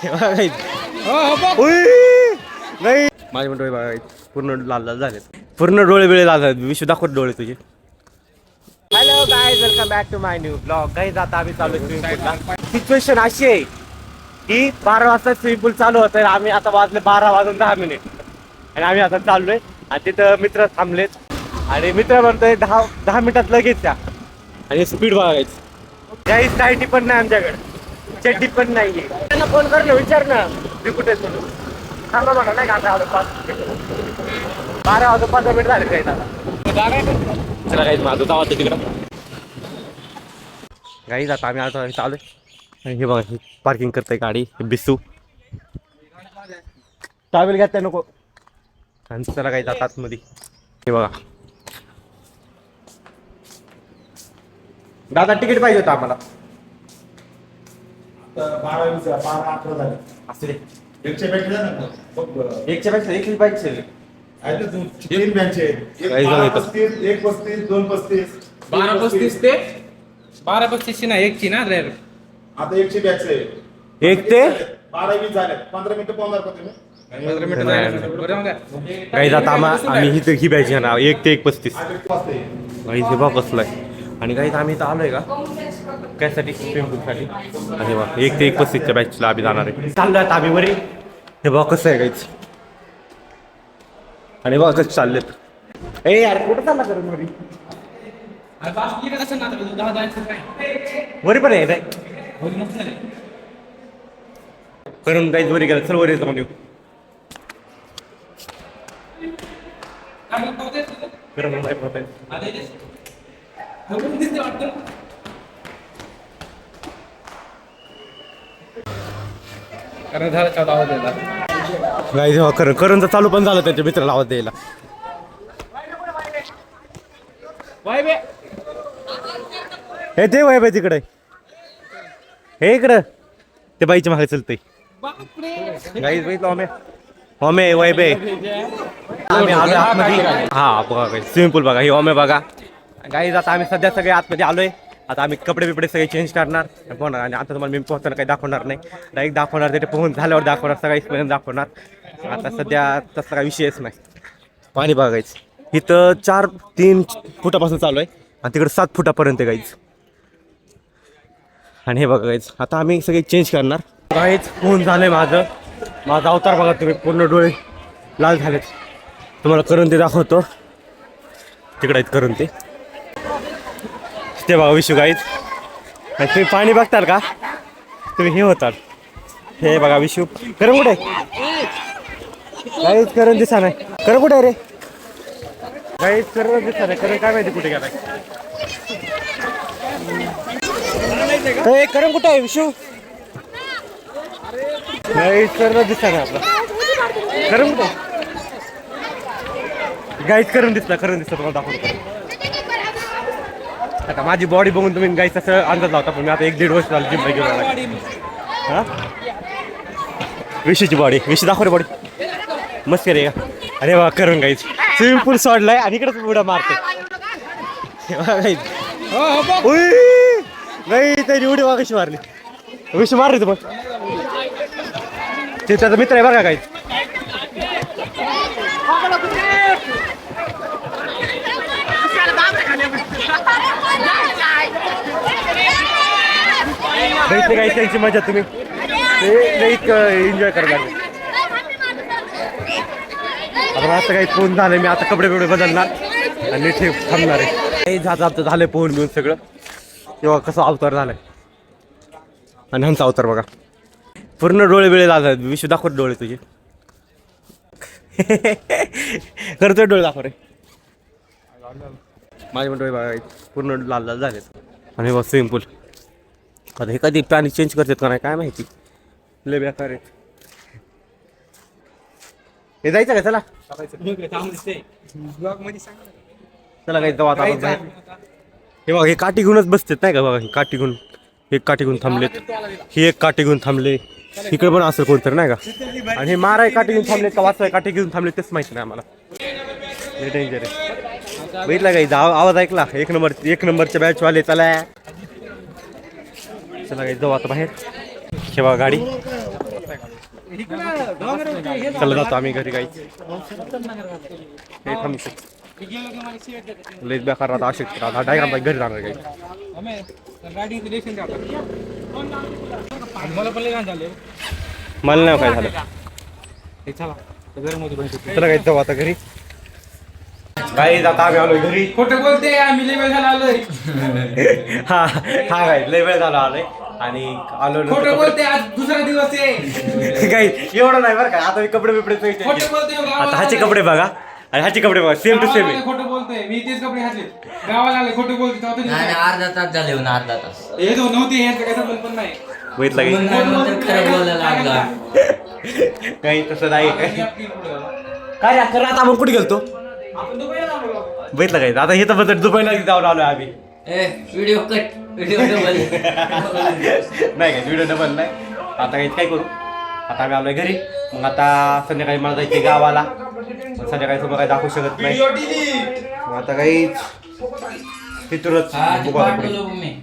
नाही माझे पण डोळे बघा पूर्ण लाल लाल झाले, पूर्ण डोळे बिळे लाल झाले. विश्व दाखवत डोळे तुझे. Hello guys, welcome back to my new blog. Guys आता आम्ही चालू स्विमिंग पूलला. सिच्युएशन अशी आहे की 12 वाजता स्विमिंग पूल चालू होतं. आम्ही आता वाजले 12 वाजून 10 मिनिट आणि आम्ही आता चाललोय. आणि तिथं मित्र थांबलेत आणि मित्र म्हणतोय 10 मिनिटात लगेच या. आणि स्पीड बघायची. गाईज नाईटी पण नाही आमच्याकडे, चड्डी पण नाहीये. त्यांना फोन कर ना, विचार ना मी कुठे थांबा म्हणा. नाही का आता 12 वाजून 15 मिनिट झाले काही आता. चला गाईज माझं जावा तिकडं. गाईज आता आम्ही आता चालू आहे. हे बघा पार्किंग करतोय गाडी. हे बिसू टावेल घ्या नको. आणि चला गाईज आता आतमध्ये. हे बघा दादा तिकीट पाहिजे होतं आम्हाला. 12-11 झाले. असं रे, 100 पेक्षा एकच्या पेक्षा एक पाहिजे. तीन बँच आहेत. 12-35, 1-35, 2-35, 12-35 ते 12-35 ना एकची ना ड्रायव्हर. आता 100 बॅच आहे. एक ते 12-20 झाले. 15 मिनिटं पोहोचणार का तुम्ही? 15 मिनिटं जायला बरं मग. गाईज आता आम्ही ही बॅच घेणार 1 ते 1:35. गाईज हे बघ कसलाय. आणि गाईज आम्ही इथं आलोय का त्यासाठी स्विमिंग पूलसाठी. आणि बघा 1 ते 1:35च्या बॅचला आम्ही जाणार आहे. चाललोय आता आम्ही वरी. हे बघ कसं आहे गाईज. आणि बघा कसं चाललेत. ए यार कुठं चालला करून वरी? अरे बास की कसं ना आता 10 जायचं काय वरी पण आहे होईल नसणार आहे. करून गाईज वरी गेला. चल वरी जाऊन येऊ. काय पावते तुझं? करून नाही होत आहे. आले रे. बघून दिसते वाटतं. कारण झालं का आवाज यायला. गाईज जेव्हा करून तर चालू पण झालं त्याच्या मित्राला आवाज द्यायला. वाय बे हे ते वय बाई तिकडे. हे इकडं ते बाईच्या मागे चलतंय. बापरे. गाईज बघितलं ओमे वय बे. आम्ही आलोय आतमध्ये. हा बघा गाईज स्विमिंग पूल बघा. हे ओमे बघा. गाईज आता आम्ही सध्या सगळे आतमध्ये आलोय. आता आम्ही कपडे बिपडे सगळे चेंज करणार पोहणार. आणि आता तुम्हाला मी पोहताना काही दाखवणार नाही. डायरेक्ट दाखवणार. तिथे पोहून झाल्यावर दाखवणार. सगळ्यापर्यंत दाखवणार. आता सध्या तसा काही विषयच नाही. पाणी बघायचं इथं 3 फुटापासून चालू आहे आणि तिकडे 7 फुटापर्यंत गाईज. आणि हे बघा गाईज आता आम्ही सगळे चेंज करणार. गाईज पोहून झालंय माझा अवतार बघा तुम्ही. पूर्ण डोळे लाल झालेत. तुम्हाला करून ते दाखवतो. तिकडे आहेत करून ते बघा विशू गाईज. आणि तुम्ही पाणी बघताल का तुम्ही हे होतात. हे बघा विशू. करून कुठे गाईज? करून दिसा नाही. करून कुठे रे गाईज? करून दिसा नाही. करून काय माहिती कुठे गेलाय. करून कुठे आहे विशू? गाईज करून दिसा नाही आपला. करून कुठे गाईज? करून दिसला तुम्हाला दाखवतो. आता माझी बॉडी बघून तुम्ही गाईच असं अंदाज लावता. पण मी आता 1-1.5 वर्ष झालं जिमला घेऊन आला. हा विशूची बॉडी. विशू दाखव रे बॉडी. मस्त रे का? अरे वा करून गाईच स्विमिंग पूल सोडलाय आणि इकडेच उड्या मारते. गाईच त्याची उडी बघा कशी मारली. विशू मारली तू मग. ते त्याचा मित्र आहे बघा गाईच. गाईचे गाईच त्यांची मजा तुम्ही एन्जॉय करायला लागले. आता असं काही फोन झालं. मी आता कपडे बदलणार आणि इथे थांबणार आहे. आमचं झालं पोहून घेऊन सगळं. तेव्हा कसं अवतार झालाय. आणि ह्यांचा अवतार बघा. पूर्ण डोळे बिळे लाल झाले. विश्व दाखवत डोळे तुझे. करतोय डोळे दाखव रे. माझे पण डोळे बघा पूर्ण लाल लाल झालेत. आणि बघ स्विमिंग पूल. आता हे कधी पाणी चेंज करतात का नाही काय माहिती. लय बेकार आहेत. हे जायचं का? चला चला काही जाऊ आता. हे बघा हे काठी घेऊनच बसतात नाही का. बघा हे काठी घेऊन. एक काठी घेऊन थांबलेत. ही एक काठी घेऊन थांबले. इकडे पण असेल कोणतरी नाही का. आणि हे माराय काठी घेऊन थांबलेत का वाचवाय काठी घेऊन थांबलेत तेच माहिती नाही आम्हाला. हे डेंजर आहे. बघितला काही आवाज ऐकला. 1 नंबरच्या बॅचवाले. चला चला काही जाऊ आता बाहेर. ठेवा गाडी. चला जातो आम्ही घरी काही लईच बेकार राहता असे डायग्राम घरी जाणार काही मला पण लय घाण झालं. मला नाही काय झालं हे चला घरमध्ये बसू. चला काही जाऊ आता घरी काही जाता आम्ही आलोय घरी खोटं बोलते आम्ही लय वेळ झाला आलोय. हा हा काय लय वेळ झाला आलोय आणि आलो खोटं बोलते आज दुसरा दिवस आहे. काही एवढं नाही बरं का आता मी कपडे बिपडे खोटं बोलते आता ह्याचे कपडे बघा आणि ह्याचे कपडे बघा सेम टू सेम आहे खोटं बोलतोय मी तेच कपडे घातले गावाला आले खोटं बोलते तेव्हा तरी नाही अर्धा तास झाले होऊन अर्धा तास हे दोन नव्हते हे काय संबंध पण नाही. बघितलं काही नंतर खरं बोलायला लागला काही तसं नाही काय खरं आता आपण कुठे गेलतो आपण दुबईला जाऊ. बघितलं काही आता हे तर बद्दल दुबईला जाऊन आलोय आम्ही व्हिडिओ कट व्हिडिओ डबल नाही काय व्हिडिओ डबल नाही आता काही काय करू आता आम्ही आलोय घरी मग आता संध्याकाळी मला जायचे गावाला मग संध्याकाळी तुम्हाला काही दाखवू शकत नाही मग आता काही तिथूनच बघू आता पुढे. मी